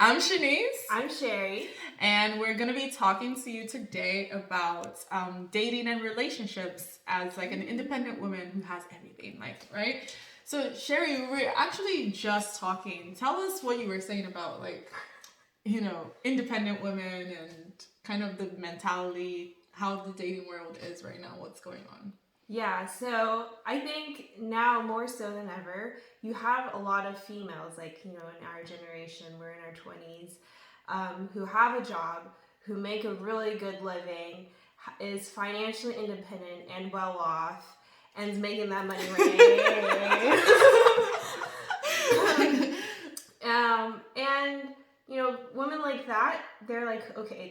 I'm Shanice. I'm Sherry. And we're going to be talking to you today about dating and relationships as like an independent woman who has everything, like, right? So Sherry, we were actually just talking. Tell us what you were saying about like, you know, independent women and kind of the mentality, how the dating world is right now, what's going on. Yeah, so I think now more so than ever, you have a lot of females, like, you know, in our generation, we're in our 20s, who have a job, who make a really good living, is financially independent and well off, and is making that money right. And you know, women like that, they're like, okay,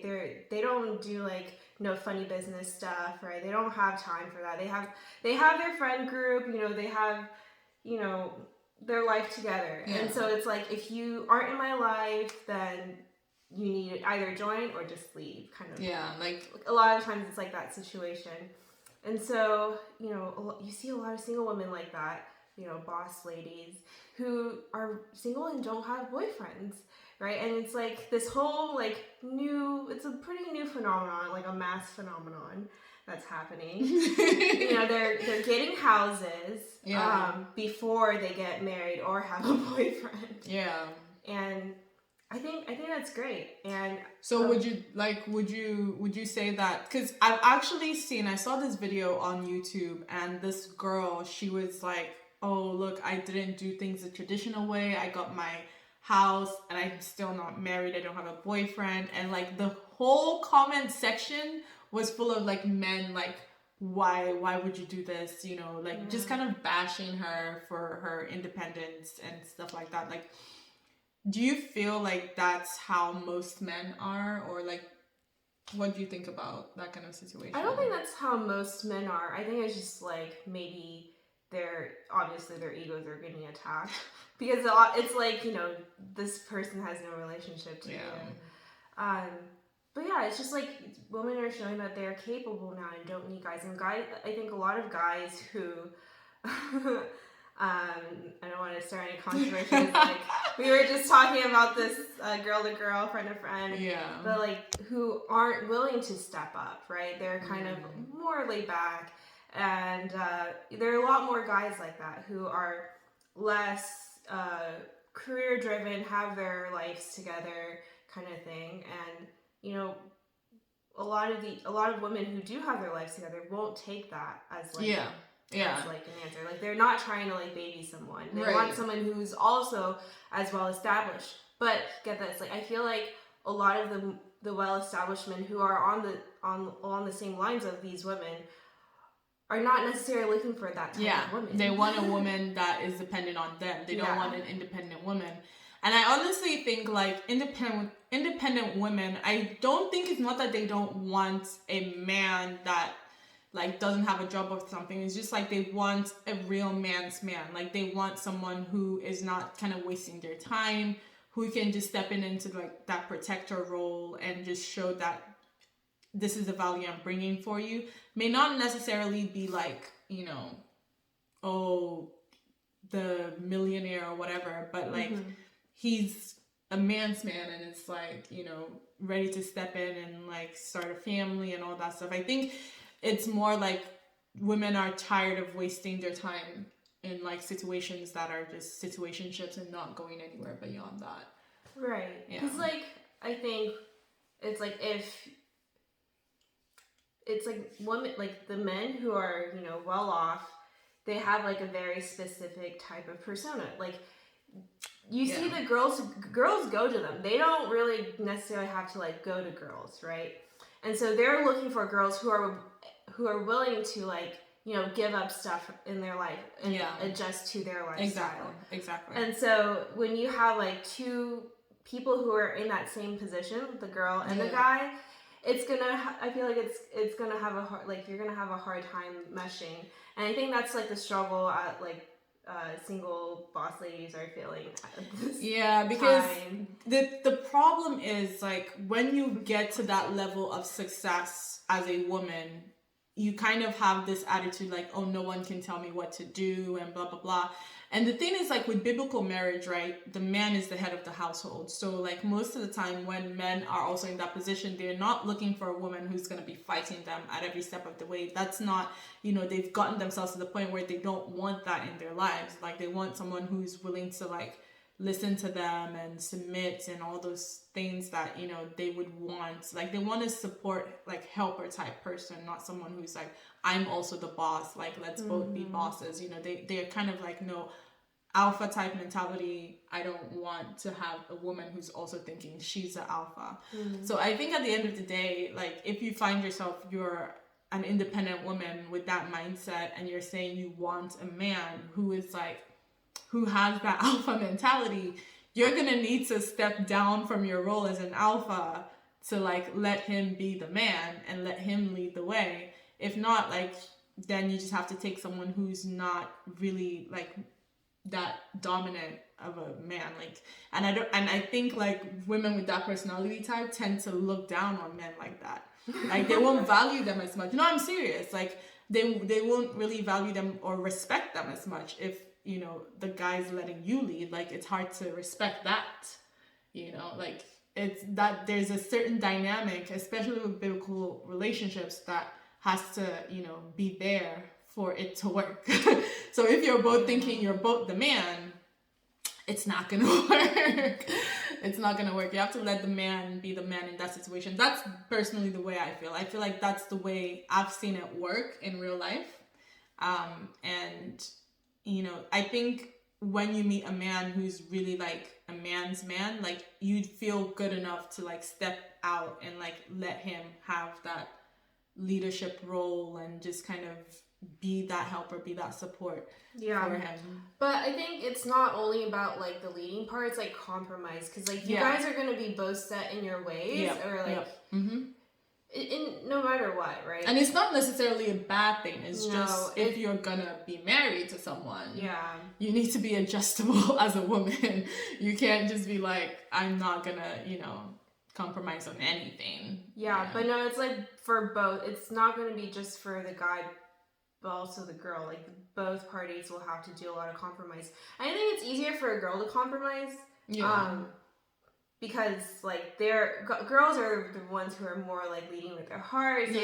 they don't do like funny business stuff, right? They don't have time for that. They have their friend group, you know, they have, you know, their life together. Yeah. And so it's like, if you aren't in my life, then you need to either join or just leave, kind of. Yeah, like a lot of times it's like that situation. And so, you know, you see a lot of single women like that, you know, boss ladies who are single and don't have boyfriends. Right, and it's like this whole like it's a pretty new phenomenon, like a mass phenomenon that's happening. You know, they're getting houses before they get married or have a boyfriend. Yeah, and I think that's great. And so would you say that, because I've actually I saw this video on YouTube, and this girl, she was like, oh look, I didn't do things the traditional way, I got my house and I'm still not married, I don't have a boyfriend, and like the whole comment section was full of like men like, why would you do this, you know, like just kind of bashing her for her independence and stuff like that. Like, do you feel like that's how most men are, or like what do you think about that kind of situation? I don't think that's how most men are. I think it's just like maybe their egos are getting attacked, because it's like, you know, this person has no relationship to you. But yeah, it's just like women are showing that they're capable now and don't need guys. And guys, I think a lot of guys who I don't want to start any controversy. Like, we were just talking about this girl to girl, friend to friend. Yeah. But like, who aren't willing to step up, right? They're kind of more laid back. And there are a lot more guys like that who are less career driven, have their lives together, kind of thing. And you know, a lot of women who do have their lives together won't take that as like as like an answer. Like, they're not trying to like baby someone. They want someone who's also as well established. But get this, like, I feel like a lot of the well established men who are along the same lines of these women are not necessarily looking for that type of woman. They want a woman that is dependent on them. They don't want an independent woman. And I honestly think like independent women, I don't think it's not that they don't want a man that like doesn't have a job or something. It's just like they want a real man's man. Like, they want someone who is not kind of wasting their time, who can just step into like that protector role and just show that this is the value I'm bringing for you. May not necessarily be like, you know, oh, the millionaire or whatever, but like he's a man's man and it's like, you know, ready to step in and like start a family and all that stuff. I think it's more like women are tired of wasting their time in like situations that are just situationships and not going anywhere beyond that. Right. Because like, I think it's like, if it's like women, like the men who are, you know, well off, they have like a very specific type of persona. Like, you see the girls go to them. They don't really necessarily have to like go to girls, right? And so they're looking for girls who are willing to like, you know, give up stuff in their life and adjust to their lifestyle. Exactly. And so when you have like two people who are in that same position, the girl and the guy, I feel like it's gonna have a hard, like, you're gonna have a hard time meshing. And I think that's like the struggle at like single boss ladies are feeling at this because time. the problem is like, when you get to that level of success as a woman, you kind of have this attitude like, oh, no one can tell me what to do and blah, blah, blah. And the thing is, like with biblical marriage, right, the man is the head of the household. So like most of the time when men are also in that position, they're not looking for a woman who's going to be fighting them at every step of the way. That's not, they've gotten themselves to the point where they don't want that in their lives. Like they want someone who's willing to like listen to them and submit and all those things that they would want. Like they want to support, like helper type person, not someone who's like, I'm also the boss, like let's both be bosses. They're kind of like, no, alpha type mentality. I don't want to have a woman who's also thinking she's an alpha. So I think at the end of the day, like if you find yourself, you're an independent woman with that mindset and you're saying you want a man who is like, who has that alpha mentality, you're going to need to step down from your role as an alpha to like let him be the man and let him lead the way. If not, like then you just have to take someone who's not really like that dominant of a man. Like and I think like women with that personality type tend to look down on men like that. Like they won't value them as much. No, I'm serious. Like they won't really value them or respect them as much if the guy's letting you lead. Like it's hard to respect that, like it's that there's a certain dynamic, especially with biblical relationships, that has to be there for it to work. So if you're both thinking you're both the man, it's not gonna work. It's not gonna work. You have to let the man be the man in that situation. That's personally the way I feel. I feel like that's the way I've seen it work in real life. And I think when you meet a man who's really like a man's man, like you'd feel good enough to like step out and like let him have that leadership role and just kind of be that helper, be that support for him. But I think it's not only about like the leading part, it's like compromise, because like you guys are going to be both set in your ways or like in no matter what, right? And it's not necessarily a bad thing. It's just if you're gonna be married to someone, you need to be adjustable as a woman. You can't just be like, I'm not gonna, compromise on anything. But no, it's like for both. It's not gonna be just for the guy, but also the girl. Like both parties will have to do a lot of compromise. I think it's easier for a girl to compromise. Because like girls are the ones who are more like leading with their hearts. You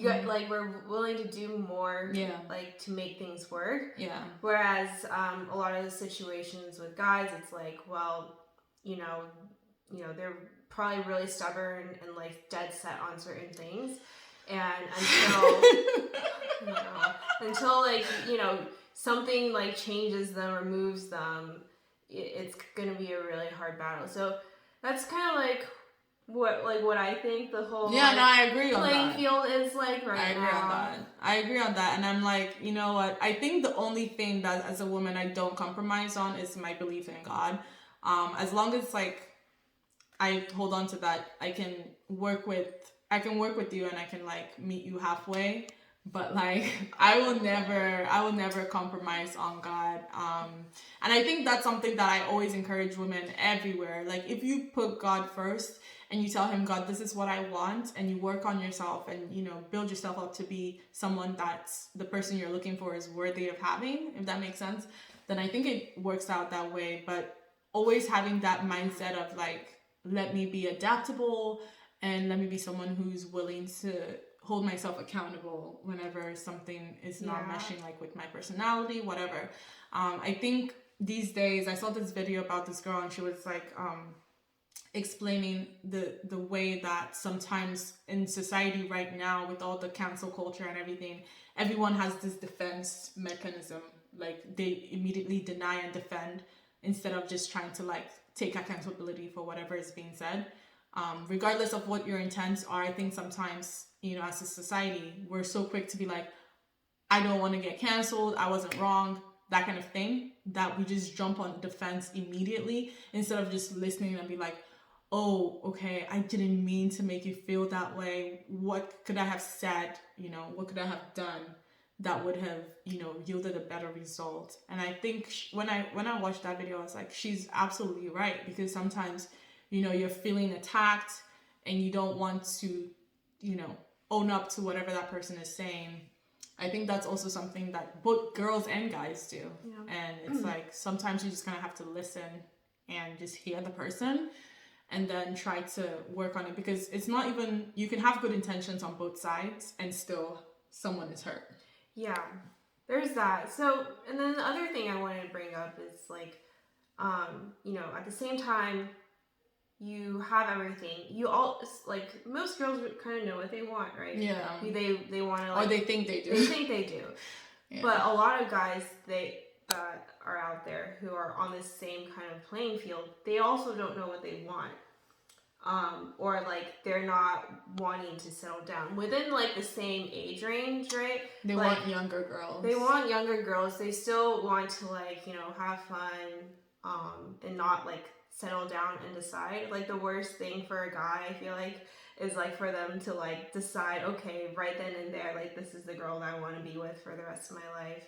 got like we're willing to do more. Like to make things work. Whereas a lot of the situations with guys, it's like, well, they're probably really stubborn and like dead set on certain things, and until like something like changes them or moves them, it's gonna be a really hard battle. So that's kind of like what I think the whole I agree on playing that. field is like right now. I agree on that, and I'm like, you know what? I think the only thing that as a woman I don't compromise on is my belief in God. As long as like I hold on to that, I can work with you and I can like meet you halfway. But like I will never compromise on God. And I think that's something that I always encourage women everywhere. Like if you put God first and you tell him, God, this is what I want, and you work on yourself and build yourself up to be someone that's the person you're looking for is worthy of having, if that makes sense, then I think it works out that way. But always having that mindset of like, let me be adaptable and let me be someone who's willing to hold myself accountable whenever something is not meshing like with my personality, whatever. I think these days I saw this video about this girl and she was like explaining the way that sometimes in society right now with all the cancel culture and everything, everyone has this defense mechanism. Like they immediately deny and defend instead of just trying to like take accountability for whatever is being said. Regardless of what your intents are, I think sometimes, as a society, we're so quick to be like, I don't want to get canceled, I wasn't wrong, that kind of thing, that we just jump on defense immediately instead of just listening and be like, oh, okay, I didn't mean to make you feel that way. What could I have said? What could I have done that would have, yielded a better result? And I think when I watched that video, I was like, she's absolutely right, because sometimes, you're feeling attacked and you don't want to, own up to whatever that person is saying. I think that's also something that both girls and guys do. Yeah. And it's like sometimes you just kind of have to listen and just hear the person and then try to work on it, because it's not even, you can have good intentions on both sides and still someone is hurt. Yeah, there's that. So, and then the other thing I wanted to bring up is like, you know, at the same time, you have everything. You all, like, most girls kind of know what they want, right? Yeah. They want to, like, or they think they do. They think they do. Yeah. But a lot of guys that are out there who are on this same kind of playing field, they also don't know what they want. Or like they're not wanting to settle down within like the same age range, right? They like, want younger girls. They want younger girls. They still want to, like, you know, have fun, and not like settle down and decide. Like, the worst thing for a guy, I feel like, is like for them to like decide, okay, right then and there, like, this is the girl that I want to be with for the rest of my life.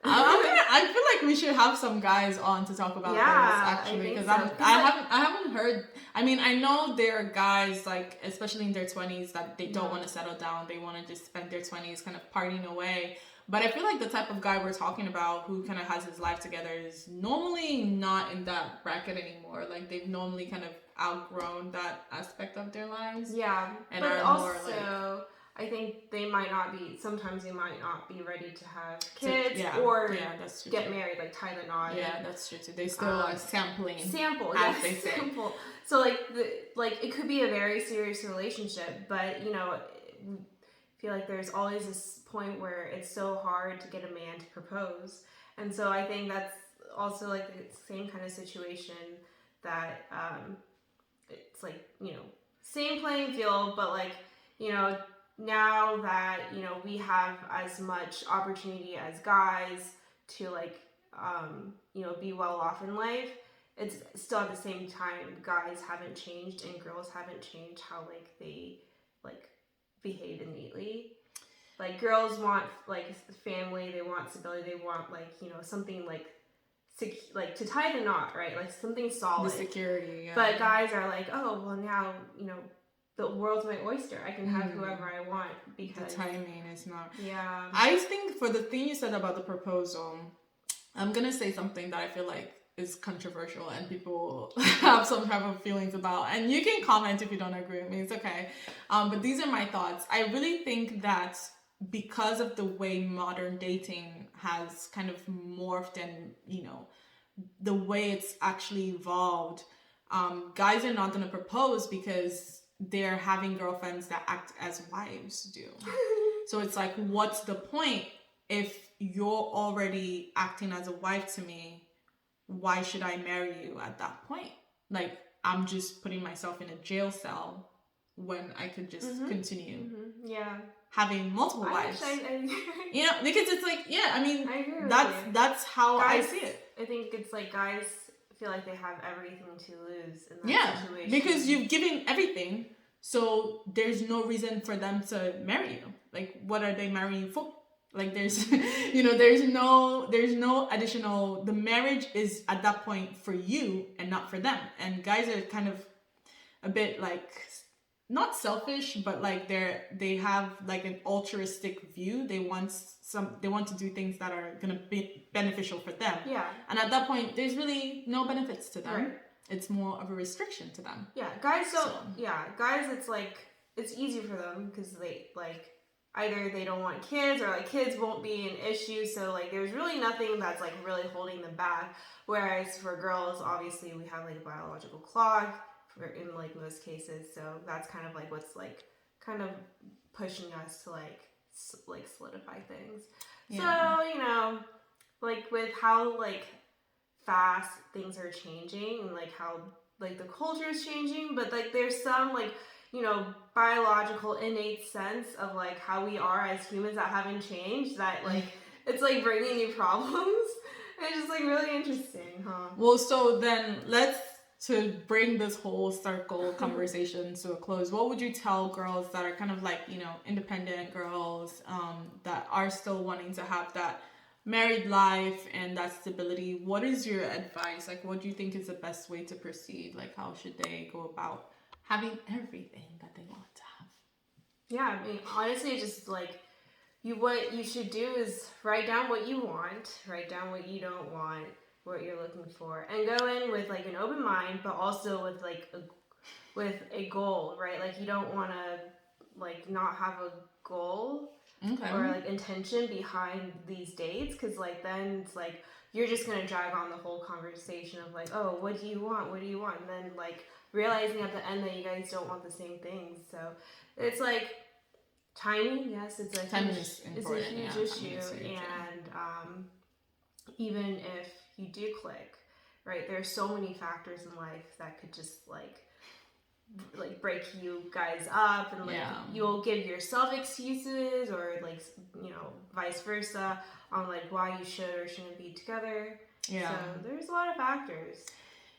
I feel like we should have some guys on to talk about this, actually, because I haven't heard. I mean, I know there are guys, like, especially in their 20s, that they don't want to settle down. They want to just spend their 20s kind of partying away. But I feel like the type of guy we're talking about who kind of has his life together is normally not in that bracket anymore. Like, they've normally kind of outgrown that aspect of their lives. Yeah, and but are also, more like, I think sometimes they might not be ready to have kids or get married, like tie the knot. Yeah, that's true too. They still are sampling. As they say. Sample. So like it could be a very serious relationship, but you know, I feel like there's always this point where it's so hard to get a man to propose. And so I think that's also like the same kind of situation that it's like, you know, same playing field, but like, you know, now that, you know, we have as much opportunity as guys to like, you know, be well off in life, it's still at the same time, guys haven't changed and girls haven't changed how like they like behave innately. Like, girls want like family, they want stability, they want like, you know, something like to tie the knot, right? Like something solid. The security, yeah. But guys are like, oh, well, now, you know, the world's my oyster. I can have whoever I want because... The timing is not... Yeah. I think for the thing you said about the proposal, I'm going to say something that I feel like is controversial and people have some type of feelings about. And you can comment if you don't agree with me. It's okay. But these are my thoughts. I really think that because of the way modern dating has kind of morphed and, you know, the way it's actually evolved, guys are not going to propose because they're having girlfriends that act as wives do. So it's like, what's the point if you're already acting as a wife to me? Why should I marry you at that point? Like, I'm just putting myself in a jail cell when I could just continue having multiple wives. You know, because it's like, yeah, I mean, that's how guys, I see it. I think it's like guys feel like they have everything to lose in that situation. Because you've given everything, so there's no reason for them to marry you. Like, what are they marrying you for? Like, there's, you know, there's no additional, the marriage is at that point for you and not for them. And guys are kind of a bit like, not selfish, but like they have like an altruistic view. They want to do things that are going to be beneficial for them. Yeah. And at that point, there's really no benefits to them. Right. It's more of a restriction to them. Yeah. Guys guys, it's like, it's easy for them because they like, either they don't want kids or like kids won't be an issue. So like there's really nothing that's like really holding them back. Whereas for girls, obviously we have like a biological clock in like most cases. So that's kind of like what's like kind of pushing us to like solidify things. Yeah. So, you know, like with how like fast things are changing and like how like the culture is changing, but like there's some like, you know, biological innate sense of like how we are as humans that haven't changed, that like it's like bringing new problems. And it's just like really interesting, huh? Well, so then to bring this whole circle conversation to a close, what would you tell girls that are kind of like, you know, independent girls that are still wanting to have that married life and that stability? What is your advice? Like, what do you think is the best way to proceed? Like, how should they go about having everything that they want to have? Yeah, I mean, honestly, just like what you should do is write down what you want, write down what you don't want, what you're looking for, and go in with like an open mind, but also with like a goal, right? Like you don't want to like not have a goal or like intention behind these dates, because like then it's like you're just gonna drag on the whole conversation of like, oh, what do you want? What do you want? And then like realizing at the end that you guys don't want the same things. So it's like timing. Yes, it's a huge issue, and even if you do click, right? There's so many factors in life that could just like break you guys up, and like you'll give yourself excuses, or like vice versa, on like why you should or shouldn't be together. So there's a lot of factors.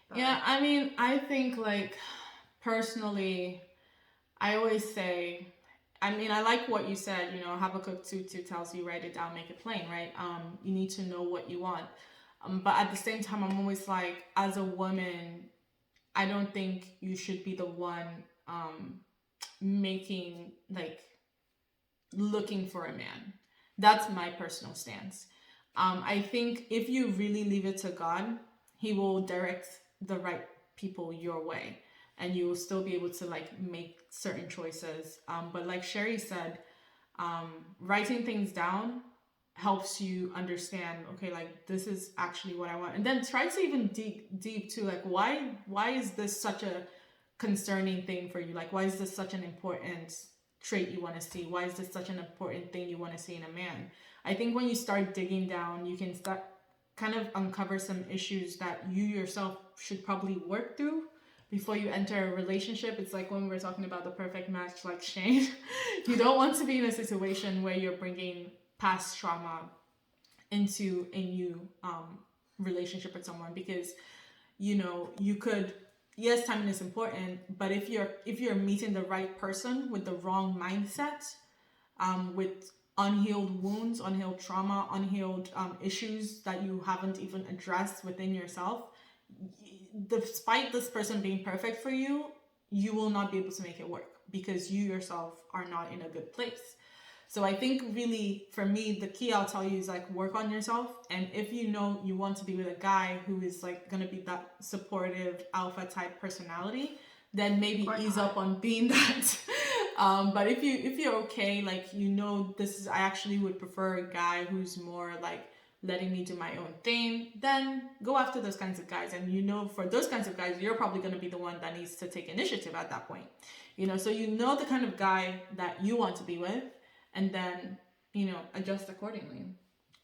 But I mean, I think like personally, I always say, I mean, I like what you said, Habakkuk 2:2 tells you, write it down, make it plain, right? You need to know what you want. But at the same time, I'm always like, as a woman, I don't think you should be the one making, like, looking for a man. That's my personal stance. I think if you really leave it to God, He will direct the right people your way, and you will still be able to like make certain choices. But like Sherry said, writing things down helps you understand, okay, like this is actually what I want, and then try to even dig deep to like why is this such a concerning thing for you? Like, why is this such an important trait you want to see? Why is this such an important thing you want to see in a man? I think when you start digging down, you can start kind of uncover some issues that you yourself should probably work through before you enter a relationship. It's like when we were talking about the perfect match, like Shane, you don't want to be in a situation where you're bringing past trauma into a new relationship with someone, because you could, yes, timing is important, but if you're meeting the right person with the wrong mindset, with unhealed wounds, unhealed trauma, unhealed issues that you haven't even addressed within yourself, despite this person being perfect for you, you will not be able to make it work because you yourself are not in a good place. So I think really, for me, the key I'll tell you is like work on yourself. And if you want to be with a guy who is like going to be that supportive alpha type personality, then maybe ease up on being that. But if you're okay, like, I actually would prefer a guy who's more like letting me do my own thing, then go after those kinds of guys. And for those kinds of guys, you're probably going to be the one that needs to take initiative at that point. So the kind of guy that you want to be with, and then, adjust accordingly,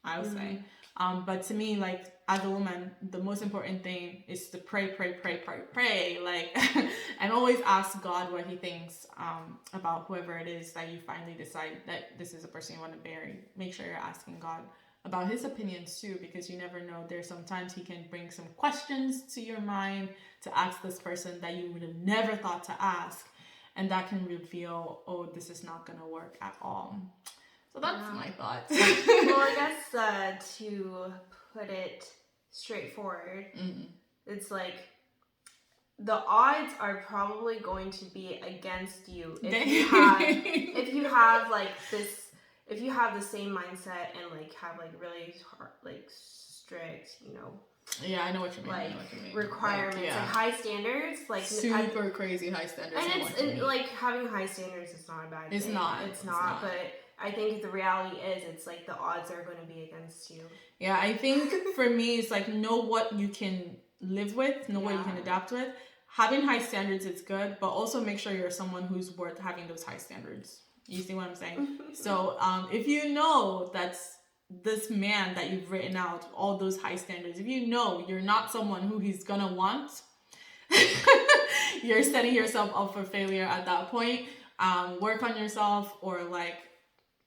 I would say. But to me, like, as a woman, the most important thing is to pray, like, and always ask God what He thinks about whoever it is that you finally decide that this is a person you want to marry. Make sure you're asking God about His opinions too, because you never know. There's sometimes He can bring some questions to your mind to ask this person that you would have never thought to ask. And that can reveal, oh, this is not going to work at all. So that's my thoughts. Well, I guess to put it straightforward, it's like the odds are probably going to be against you if you have like this, if you have the same mindset and like have like really hard, like strict, yeah, I know what you mean. Like requirements, like high standards, like super crazy high standards. And like having high standards is not a bad thing. It's not. But I think the reality is, it's like the odds are going to be against you. Yeah, I think for me, it's like know what you can live with, know what you can adapt with. Having high standards is good, but also make sure you're someone who's worth having those high standards. You see what I'm saying? So if you know that's this man that you've written out all those high standards, if you're not someone who he's gonna want, you're setting yourself up for failure at that point. Work on yourself, or like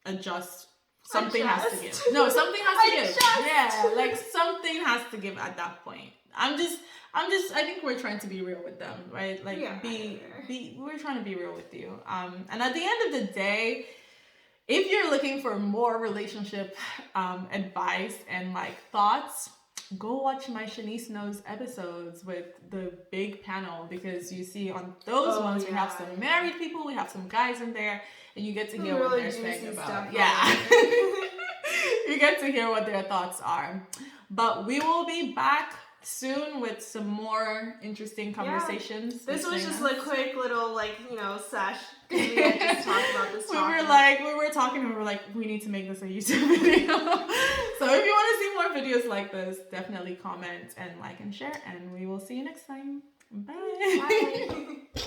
adjust. Something has to give. No, something has to give. Yeah, like something has to give at that point. I think we're trying to be real with them, right? Like we're trying to be real with you. And at the end of the day, if you're looking for more relationship advice and like thoughts, go watch my Shanice Knows episodes with the big panel, because you see on those ones we have some married people, we have some guys in there, and you get to hear what they're saying about. Yeah. You get to hear what their thoughts are. But we will be back soon with some more interesting conversations. This was just a quick little, sesh. We had just talked about this topic. We were talking and we were like, we need to make this a YouTube video. So if you want to see more videos like this, definitely comment and like and share, and we will see you next time. Bye. Bye.